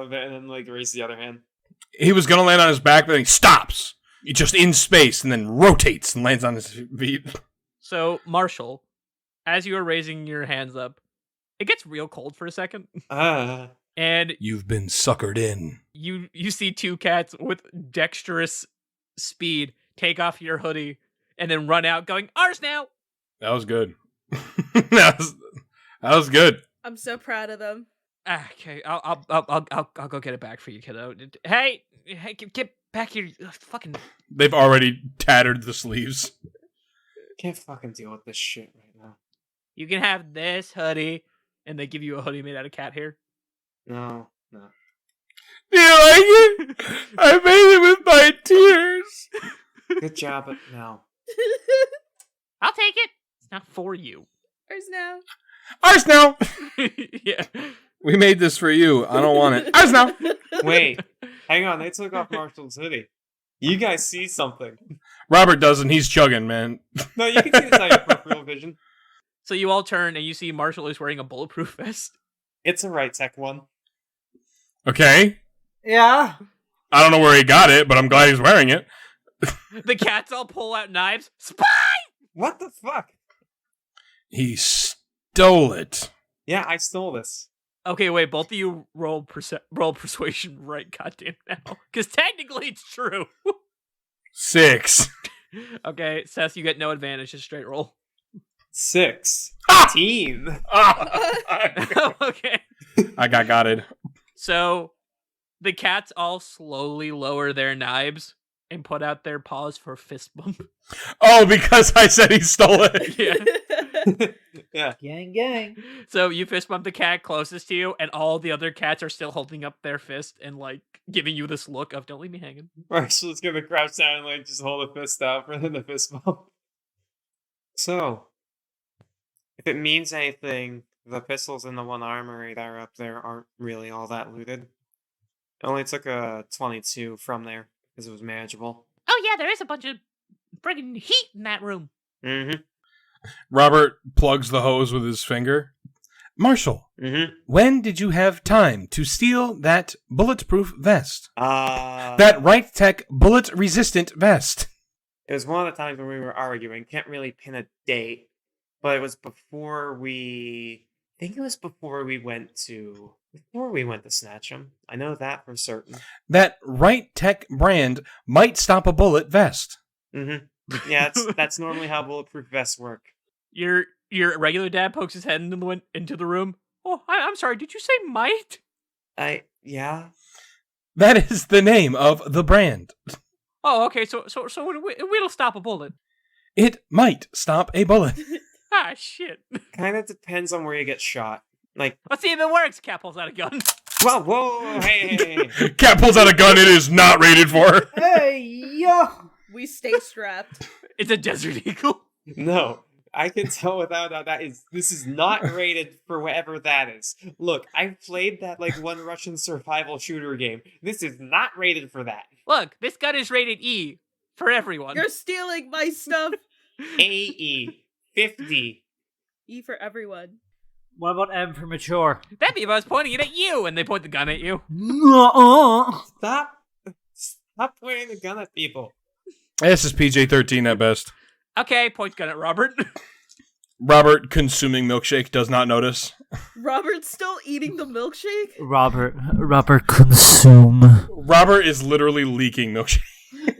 C: of it and then like raises the other hand.
D: He was gonna land on his back, but then he stops. He just in space and then rotates and lands on his feet.
A: So, Marshall, as you are raising your hands up, it gets real cold for a second. And
D: You've been suckered in.
A: you see two cats with dexterous speed take off your hoodie and then run out going, ours now!
D: That was good. that was good.
F: I'm so proud of them.
A: Okay, I'll go get it back for you, kiddo. Hey, get back here, fucking.
D: They've already tattered the sleeves.
C: Can't fucking deal with this shit right now.
A: You can have this hoodie, and they give you a hoodie made out of cat hair.
C: No.
D: Do you like it? I made it with my tears.
C: Good job, but no.
A: I'll take it. It's not for you.
F: Ours now.
D: Ours now.
A: Yeah.
D: We made this for you. I don't want it. Ours now.
C: Wait, hang on. They took off Marshall's hoodie. You guys see something?
D: Robert doesn't. He's chugging, man.
C: No, you can see this out of your peripheral vision.
A: So you all turn, and you see Marshall is wearing a bulletproof vest.
C: It's a right tech one.
D: Okay.
B: Yeah.
D: I don't know where he got it, but I'm glad he's wearing it.
A: The cats all pull out knives. Spy!
C: What the fuck?
D: He stole it.
C: Yeah, I stole this.
A: Okay, wait. Both of you roll persuasion right goddamn now, because technically it's true.
D: 6.
A: Okay, Seth, you get no advantage. Just straight roll.
C: 6.
D: Ah!
C: 18.
A: Okay.
D: I got it.
A: So the cats all slowly lower their knives and put out their paws for fist bump.
D: Oh, because I said he stole it.
A: Yeah.
C: Yeah.
B: Gang, gang.
A: So you fist bump the cat closest to you, and all the other cats are still holding up their fist and like giving you this look of "Don't leave me hanging."
C: Marshall's gonna crouch down and like just hold a fist out for the fist bump. So, if it means anything, the pistols in the one armory that are up there aren't really all that looted. It only took a 22 from there because it was manageable.
A: Oh yeah, there is a bunch of friggin' heat in that room.
C: Mm-hmm.
D: Robert plugs the hose with his finger. Marshall,
C: Mm-hmm.
D: when did you have time to steal that bulletproof vest?
C: That
D: That right tech bullet resistant vest.
C: It was one of the times when we were arguing. Can't really pin a date, but it was before we. I think it was before we went to snatch him. I know that for certain.
D: That right tech brand might stop a bullet vest.
C: Mm-hmm. Yeah, that's normally how bulletproof vests work.
A: Your regular dad pokes his head into the room. Oh, I'm sorry. Did you say might?
C: Yeah.
D: That is the name of the brand.
A: Oh, okay. So it'll stop a bullet.
D: It might stop a bullet.
A: Ah, shit.
C: Kind of depends on where you get shot. Like,
A: Let's see if it works. Cat pulls out a gun.
C: whoa, hey.
D: Cat pulls out a gun it is not rated for.
B: Hey, yo.
F: We stay strapped.
A: It's a Desert Eagle.
C: No, I can tell without doubt this is not rated for whatever that is. Look, I've played that like one Russian survival shooter game. This is not rated for that.
A: Look, this gun is rated E for everyone.
F: You're stealing my stuff.
C: AE 50.
F: E for everyone.
B: What about M for mature?
A: That'd be if I was pointing it at you and they point the gun at you.
B: Nuh-uh.
C: Stop pointing the gun at people.
D: This is PJ-13 at best.
A: Okay, point gun at Robert.
D: Robert, consuming milkshake, does not notice.
F: Robert's still eating the milkshake?
B: Robert, consume.
D: Robert is literally leaking milkshake.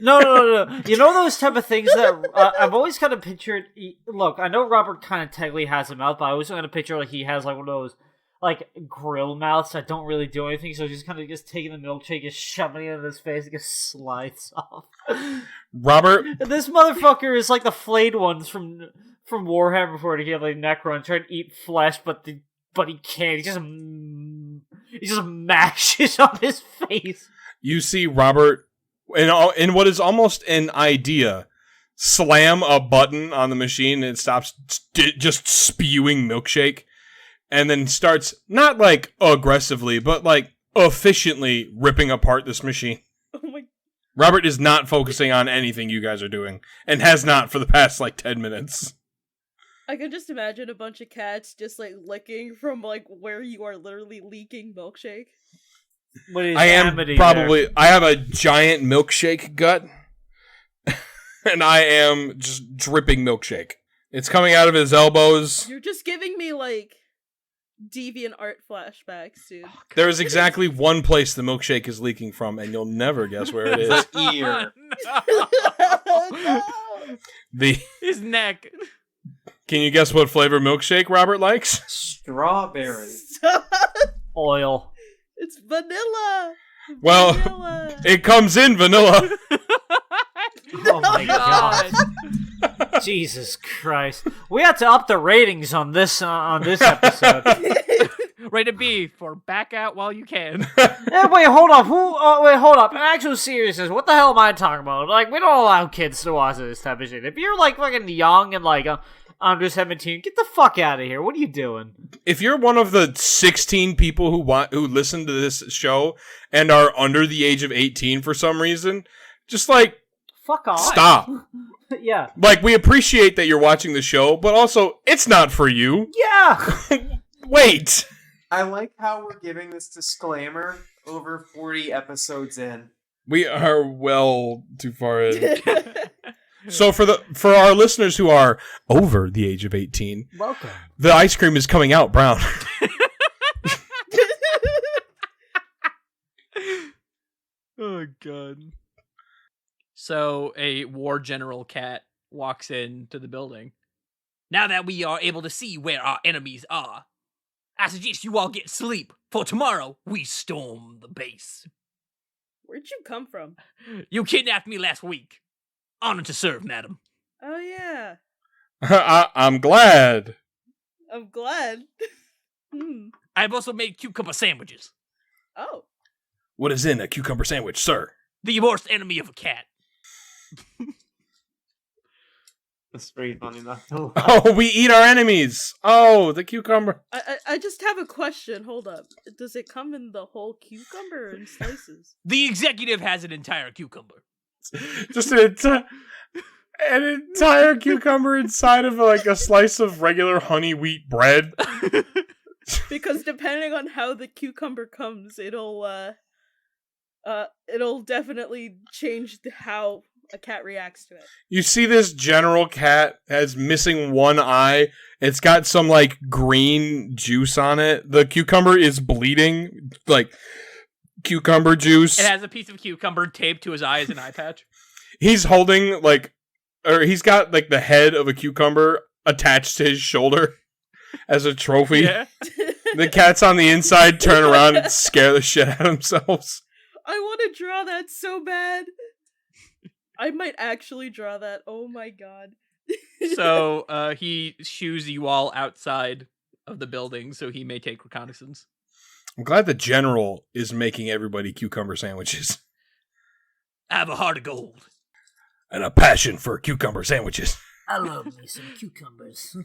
B: No. You know those type of things that I've always kind of pictured. Look, I know Robert kind of technically has a mouth, but I always kind of picture like he has like one of those like grill mouths that don't really do anything. So he's kind of just taking the milkshake, just shoving it in his face, and just slides off.
D: Robert,
B: This motherfucker is like the flayed ones from Warhammer 40K, like Necron, trying to eat flesh, but he can't. He just mashes on his face.
D: you see Robert, in what is almost an idea, slam a button on the machine and it stops just spewing milkshake, and then starts, not like aggressively, but like efficiently ripping apart this machine.
F: Oh my...
D: Robert is not focusing on anything you guys are doing, and has not for the past like 10 minutes.
F: I can just imagine a bunch of cats just like licking from like where you are literally leaking milkshake.
B: What is
D: I am
B: Amity
D: probably,
B: there?
D: I have a giant milkshake gut, and I am just dripping milkshake. It's coming out of his elbows.
F: You're just giving me like deviant art flashbacks, dude.
D: There is exactly one place the milkshake is leaking from, and you'll never guess where it is.
E: The ear.
F: No!
A: His neck.
D: Can you guess what flavor milkshake Robert likes?
C: Strawberry.
F: Stop!
B: Oil.
F: It's vanilla.
D: Well,
F: Vanilla.
D: it comes in vanilla.
B: Oh my god. Jesus Christ. We had to up the ratings on this episode.
A: Rated B for back out while you can.
B: Hey, wait, hold up. Wait, hold up. In actual seriousness, what the hell am I talking about? Like, we don't allow kids to watch this type of shit. If you're, like, fucking young and, like, under 17, get the fuck out of here. What are you doing?
D: If you're one of the 16 people who listen to this show and are under the age of 18 for some reason, just, like,
B: Fuck off.
D: stop.
B: Yeah.
D: Like, we appreciate that you're watching the show, but also, it's not for you.
B: Yeah.
D: Wait.
C: I like how we're giving this disclaimer over 40 episodes in.
D: We are well too far in. So for our listeners who are over the age of 18,
B: Welcome.
D: the ice cream is coming out brown.
A: Oh god. So a war general cat walks into the building. Now that we are able to see where our enemies are, I suggest you all get sleep, for tomorrow we storm the base.
F: Where'd you come from?
A: You kidnapped me last week. Honored to serve, madam.
F: Oh yeah.
D: I'm glad.
F: I'm glad.
A: I've also made cucumber sandwiches.
F: Oh.
D: What is in a cucumber sandwich, sir?
A: The worst enemy of a cat.
C: That's pretty funny, not to lie.
D: Oh, we eat our enemies. Oh, the cucumber.
F: I just have a question. Hold up. Does it come in the whole cucumber or in slices?
A: The executive has an entire cucumber.
D: Just an entire cucumber inside of like a slice of regular honey wheat bread.
F: Because depending on how the cucumber comes, it'll definitely change how a cat reacts to it.
D: You see this general cat has missing one eye. It's got some like green juice on it. The cucumber is bleeding, like cucumber juice.
A: It has a piece of cucumber taped to his eye as an eye patch.
D: He's holding he's got like the head of a cucumber attached to his shoulder as a trophy.
A: Yeah.
D: The cats on the inside turn around and scare the shit out of themselves.
F: I want to draw that so bad. I might actually draw that. Oh my god.
A: So he shoos you all outside of the building so he may take reconnaissance.
D: I'm glad the general is making everybody cucumber sandwiches.
A: I have a heart of gold.
D: And a passion for cucumber sandwiches.
B: I love me some cucumbers.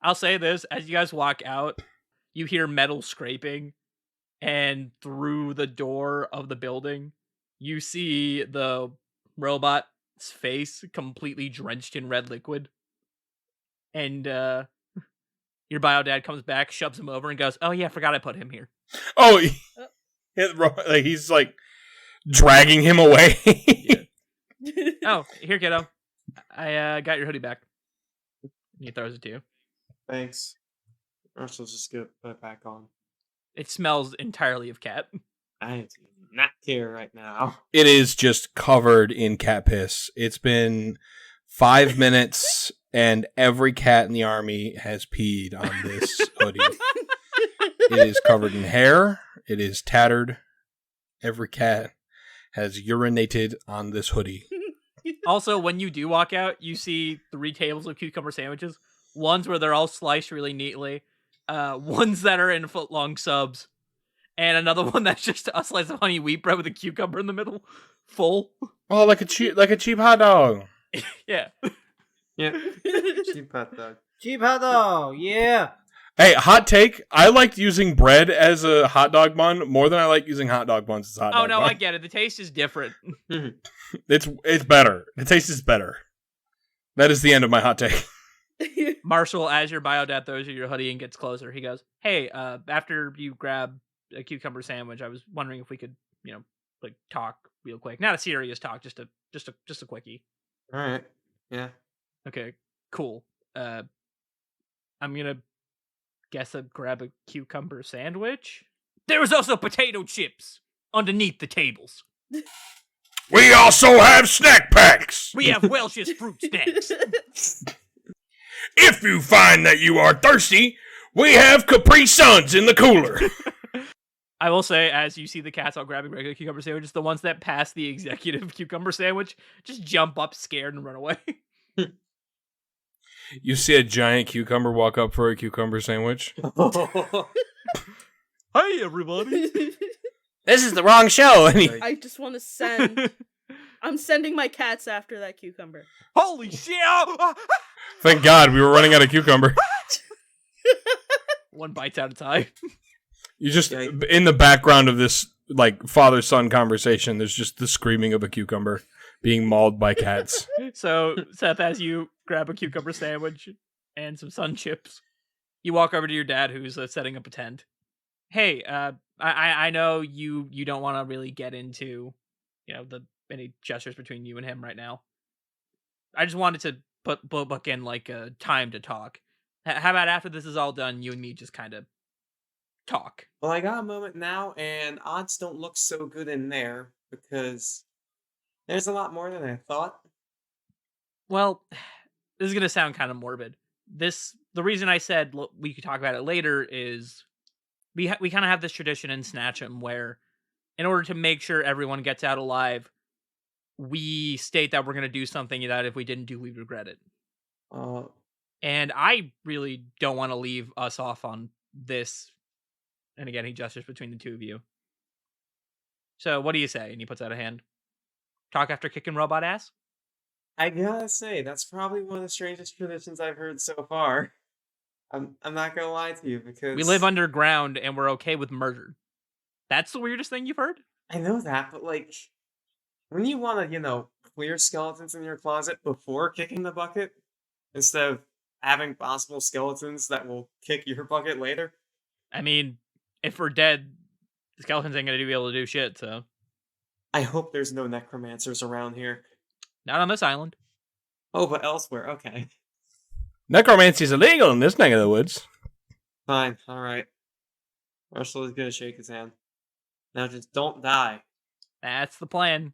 A: I'll say this, as you guys walk out, you hear metal scraping, and through the door of the building, you see the robot's face completely drenched in red liquid. And your bio dad comes back, shoves him over, and goes, "Oh yeah, I forgot I put him here."
D: Oh, he's like dragging him away.
A: Oh, here, kiddo. I got your hoodie back. He throws it to you.
C: Thanks. Or she'll just put it back on.
A: It smells entirely of cat.
C: I do not care right now.
D: It is just covered in cat piss. It's been 5 minutes, and every cat in the army has peed on this hoodie. It is covered in hair. It is tattered. Every cat has urinated on this hoodie.
A: Also, when you do walk out, you see 3 tables of cucumber sandwiches. Ones where they're all sliced really neatly. Ones that are in foot-long subs. And another one that's just a slice of honey wheat bread with a cucumber in the middle. Full.
D: Oh, like a cheap hot dog.
A: Yeah.
C: Yeah. Cheap hot dog.
B: Cheap hot dog, yeah.
D: Hey, hot take. I liked using bread as a hot dog bun more than I like using hot dog buns as a hot dog
A: Oh, no,
D: bun.
A: I get it. The taste is different.
D: It's better. The taste is better. That is the end of my hot take.
A: Marshall, as your bio dad throws you your hoodie and gets closer, he goes, "Hey, after you grab a cucumber sandwich, I was wondering if we could, talk real quick. Not a serious talk, just a quickie."
C: All right. Yeah.
A: Okay, cool. I'm gonna guess I'd grab a cucumber sandwich. There was also potato chips underneath the tables.
D: We also have snack packs.
A: We have Welch's fruit snacks.
D: If you find that you are thirsty, we have Capri Suns in the cooler.
A: I will say, as you see the cats all grabbing regular cucumber sandwiches, the ones that pass the executive cucumber sandwich just jump up scared and run away.
D: You see a giant cucumber walk up for a cucumber sandwich.
A: Hey, everybody.
D: This is the wrong show.
F: I just want to send. I'm sending my cats after that cucumber.
A: Holy shit!
D: Thank God we were running out of cucumber.
A: One bite's at a time.
D: You just, in the background of this, like, father-son conversation, there's just the screaming of a cucumber being mauled by cats.
A: So, Seth, as you grab a cucumber sandwich and some sun chips, you walk over to your dad, who's setting up a tent. Hey, I know you don't want to really get into, any gestures between you and him right now. I just wanted to book in, like, a time to talk. How about after this is all done, you and me just kind of talk?
C: Well, I got a moment now, and odds don't look so good in there, because there's a lot more than I thought.
A: Well, this is going to sound kind of morbid. The reason I said we could talk about it later is we kind of have this tradition in Snatchem where, in order to make sure everyone gets out alive, we state that we're going to do something that if we didn't do, we'd regret it. And I really don't want to leave us off on this. And again, he gestures between the two of you. So what do you say? And he puts out a hand. Talk after kicking robot ass?
C: I gotta say, that's probably one of the strangest traditions I've heard so far. I'm not gonna lie to you, because...
A: We live underground and we're okay with murder. That's the weirdest thing you've heard?
C: I know that, but like... When you want to, clear skeletons in your closet before kicking the bucket, instead of having possible skeletons that will kick your bucket later?
A: I mean, if we're dead, the skeletons ain't gonna be able to do shit, so...
C: I hope there's no necromancers around here.
A: Not on this island.
C: Oh, but elsewhere, okay.
D: Necromancy's illegal in this neck of the woods.
C: Fine, alright. Marshall is gonna shake his hand. Now just don't die.
A: That's the plan.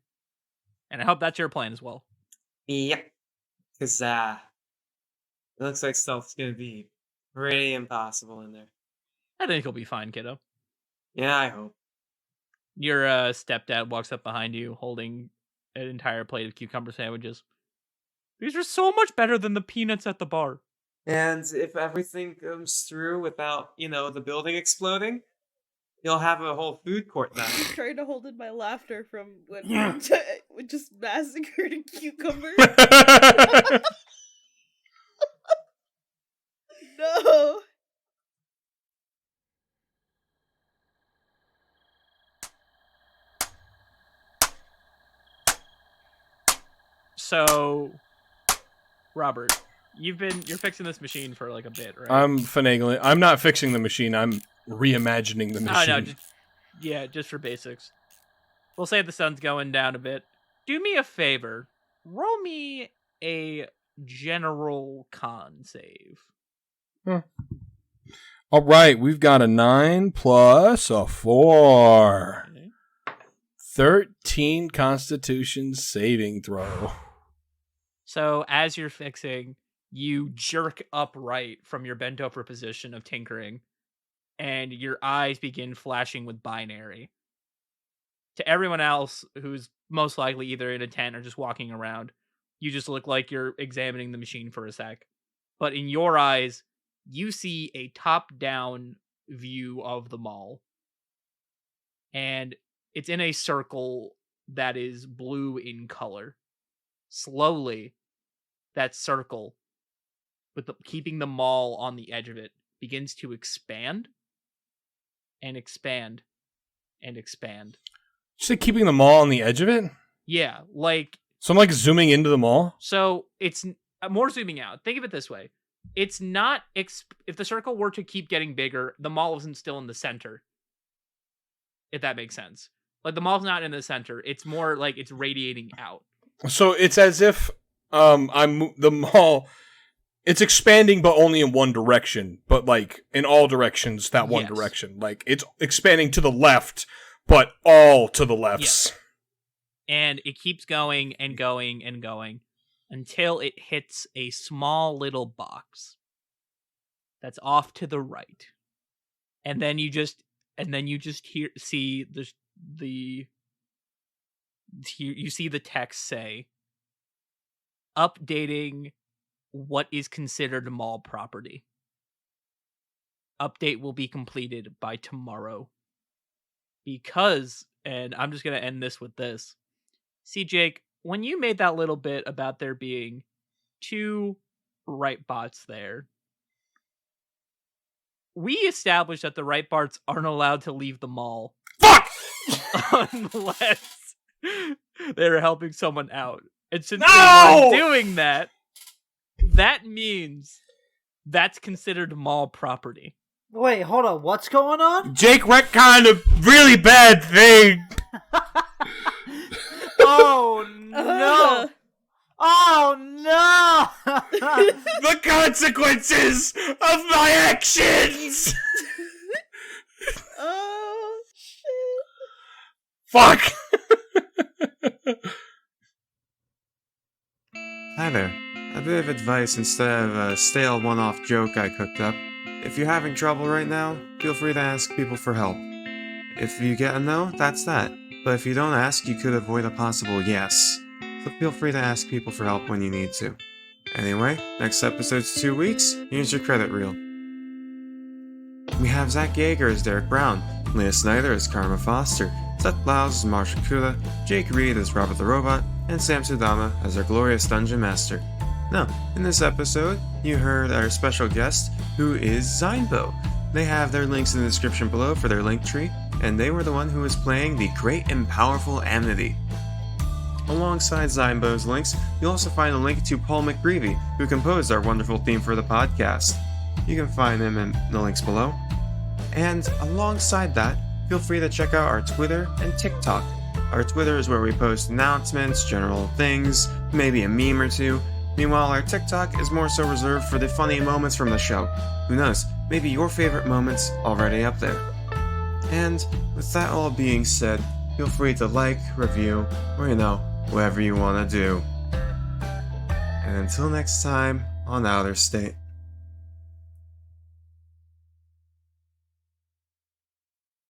A: And I hope that's your plan as well.
C: Yep. Because, it looks like stuff's gonna be pretty impossible in there.
A: I think he'll be fine, kiddo.
C: Yeah, I hope.
A: Your stepdad walks up behind you holding an entire plate of cucumber sandwiches. These are so much better than the peanuts at the bar.
C: And if everything comes through without, the building exploding, you'll have a whole food court then.
F: I'm trying to hold in my laughter from when we just massacred a cucumber. No.
A: So, Robert, you're fixing this machine for like a bit, right?
D: I'm finagling. I'm not fixing the machine. I'm reimagining the machine.
A: Oh no, just for basics. We'll say the sun's going down a bit. Do me a favor. Roll me a general con save.
D: All right, we've got a 9 plus a 4.
A: Okay.
D: 13 Constitution saving throw.
A: So as you're fixing, you jerk upright from your bent over position of tinkering, and your eyes begin flashing with binary. To everyone else who's most likely either in a tent or just walking around, you just look like you're examining the machine for a sec. But in your eyes, you see a top-down view of the mall. And it's in a circle that is blue in color. Slowly, that circle, keeping the mall on the edge of it, begins to expand and expand and expand.
D: You say keeping the mall on the edge of it?
A: Yeah, like...
D: So I'm like zooming into the mall?
A: So it's more zooming out. Think of it this way. It's not... if the circle were to keep getting bigger, the mall isn't still in the center. If that makes sense. Like, the mall's not in the center. It's more like it's radiating out.
D: So it's as if the mall It's expanding, but only in one direction. But, like, in all directions, that one
A: Yes.
D: direction. Like, it's expanding to the left, but all to the lefts.
A: Yes. And it keeps going and going and going until it hits a small little box that's off to the right. And then you just see you see the text say, updating what is considered mall property. Update will be completed by tomorrow. Because, and I'm just going to end this with this. See, Jake, when you made that little bit about there being 2 right bots there, we established that the right bots aren't allowed to leave the mall.
D: Fuck!
A: Unless they're helping someone out. And since
D: No!
A: they weren't doing that, that means that's considered mall property.
B: Wait, hold on. What's going on?
D: Jake retconned a really bad thing.
B: Oh no! Oh no!
D: The consequences of my actions!
F: Oh, shit.
D: Fuck!
E: Hi there. A bit of advice instead of a stale one-off joke I cooked up. If you're having trouble right now, feel free to ask people for help. If you get a no, that's that. But if you don't ask, you could avoid a possible yes. So feel free to ask people for help when you need to. Anyway, next episode's 2 weeks. Here's your credit reel. We have Zach Yeager as Derek Brown, Leah Snyder as Karma Foster, Seth Lyles as Marshall Kuda, Jake Reed as Robert the Robot, and Sam Sudama as our glorious Dungeon Master. Now, in this episode, you heard our special guest, who is Zynbo. They have their links in the description below for their link tree, and they were the one who was playing the Great and Powerful Amity. Alongside Zynbo's links, you'll also find a link to Paul McGreevy, who composed our wonderful theme for the podcast. You can find him in the links below. And alongside that, feel free to check out our Twitter and TikTok. Our Twitter is where we post announcements, general things, maybe a meme or two. Meanwhile, our TikTok is more so reserved for the funny moments from the show. Who knows, maybe your favorite moments already up there. And with that all being said, feel free to like, review, or whatever you want to do. And until next time on Outer State.